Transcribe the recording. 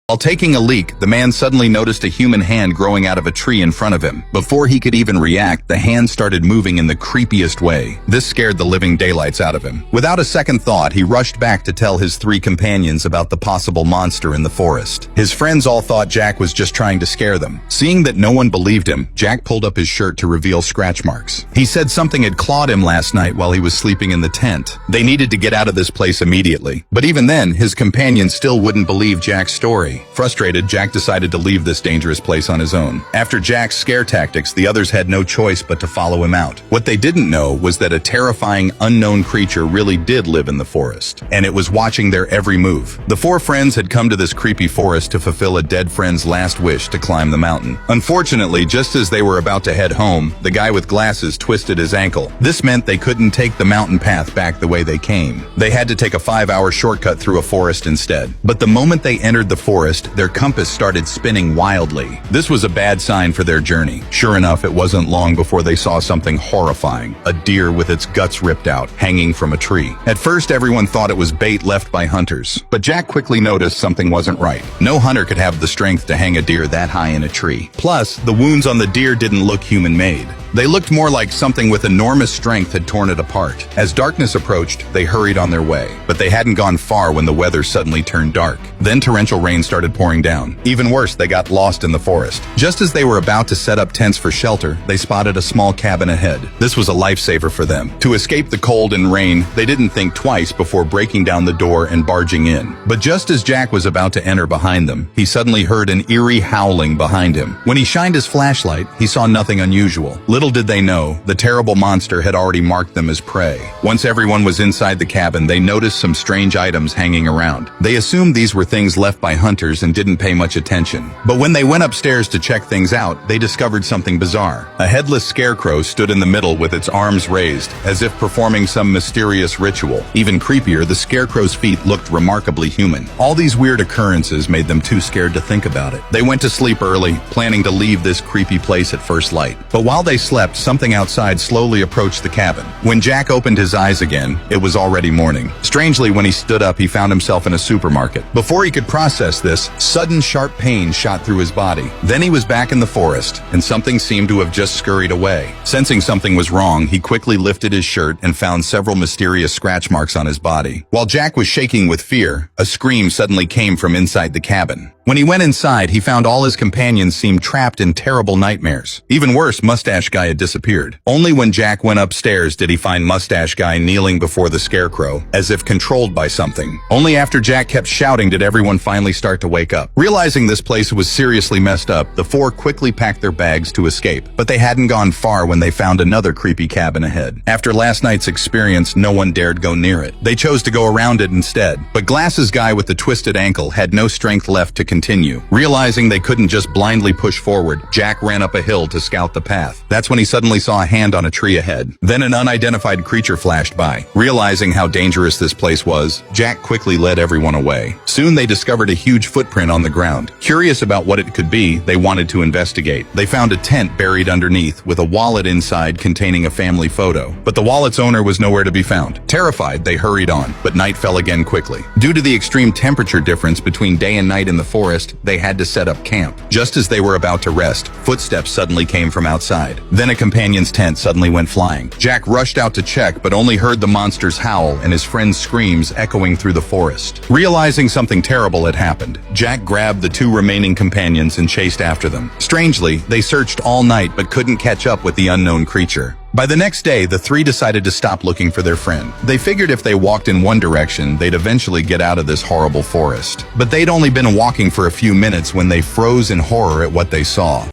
While taking a leak, the man suddenly noticed a human hand growing out of a tree in front of him. Before he could even react, the hand started moving in the creepiest way. This scared the living daylights out of him. Without a second thought, he rushed back to tell his 3 companions about the possible monster in the forest. His friends all thought Jack was just trying to scare them. Seeing that no one believed him, Jack pulled up his shirt to reveal scratch marks. He said something had clawed him last night while he was sleeping in the tent. They needed to get out of this place immediately. But even then, his companions still wouldn't believe Jack's story. Frustrated, Jack decided to leave this dangerous place on his own. After Jack's scare tactics, the others had no choice but to follow him out. What they didn't know was that a terrifying, unknown creature really did live in the forest, and it was watching their every move. The 4 friends had come to this creepy forest to fulfill a dead friend's last wish to climb the mountain. Unfortunately, just as they were about to head home, the guy with glasses twisted his ankle. This meant they couldn't take the mountain path back the way they came. They had to take a 5-hour shortcut through a forest instead. But the moment they entered the forest, their compass started spinning wildly. This was a bad sign for their journey. Sure enough, it wasn't long before they saw something horrifying. A deer with its guts ripped out, hanging from a tree. At first, everyone thought it was bait left by hunters. But Jack quickly noticed something wasn't right. No hunter could have the strength to hang a deer that high in a tree. Plus, the wounds on the deer didn't look human-made. They looked more like something with enormous strength had torn it apart. As darkness approached, they hurried on their way. But they hadn't gone far when the weather suddenly turned dark. Then torrential rain started pouring down. Even worse, they got lost in the forest. Just as they were about to set up tents for shelter, they spotted a small cabin ahead. This was a lifesaver for them. To escape the cold and rain, they didn't think twice before breaking down the door and barging in. But just as Jack was about to enter behind them, he suddenly heard an eerie howling behind him. When he shined his flashlight, he saw nothing unusual. Little did they know, the terrible monster had already marked them as prey. Once everyone was inside the cabin, they noticed some strange items hanging around. They assumed these were things left by hunters and didn't pay much attention. But when they went upstairs to check things out, they discovered something bizarre. A headless scarecrow stood in the middle with its arms raised, as if performing some mysterious ritual. Even creepier, the scarecrow's feet looked remarkably human. All these weird occurrences made them too scared to think about it. They went to sleep early, planning to leave this creepy place at first light. But while they slept, something outside slowly approached the cabin. When Jack opened his eyes again, it was already morning. Strangely, when he stood up, he found himself in a supermarket. Before he could process this, sudden sharp pain shot through his body. Then he was back in the forest, and something seemed to have just scurried away. Sensing something was wrong, he quickly lifted his shirt and found several mysterious scratch marks on his body. While Jack was shaking with fear, a scream suddenly came from inside the cabin. When he went inside, he found all his companions seemed trapped in terrible nightmares. Even worse, Mustache Guy had disappeared. Only when Jack went upstairs did he find Mustache Guy kneeling before the scarecrow, as if controlled by something. Only after Jack kept shouting did everyone finally start to wake up. Realizing this place was seriously messed up, the 4 quickly packed their bags to escape. But they hadn't gone far when they found another creepy cabin ahead. After last night's experience, no one dared go near it. They chose to go around it instead. But Glasses Guy with the twisted ankle had no strength left to continue. Realizing they couldn't just blindly push forward, Jack ran up a hill to scout the path. That's when he suddenly saw a hand on a tree ahead. Then an unidentified creature flashed by. Realizing how dangerous this place was, Jack quickly led everyone away. Soon they discovered a huge footprint on the ground. Curious about what it could be, they wanted to investigate. They found a tent buried underneath with a wallet inside containing a family photo. But the wallet's owner was nowhere to be found. Terrified, they hurried on, but night fell again quickly. Due to the extreme temperature difference between day and night in the forest, they had to set up camp. Just as they were about to rest, footsteps suddenly came from outside. Then a companion's tent suddenly went flying. Jack rushed out to check, but only heard the monster's howl and his friend's screams echoing through the forest. Realizing something terrible had happened, Jack grabbed the 2 remaining companions and chased after them. Strangely, they searched all night but couldn't catch up with the unknown creature. By the next day, the 3 decided to stop looking for their friend. They figured if they walked in one direction, they'd eventually get out of this horrible forest. But they'd only been walking for a few minutes when they froze in horror at what they saw.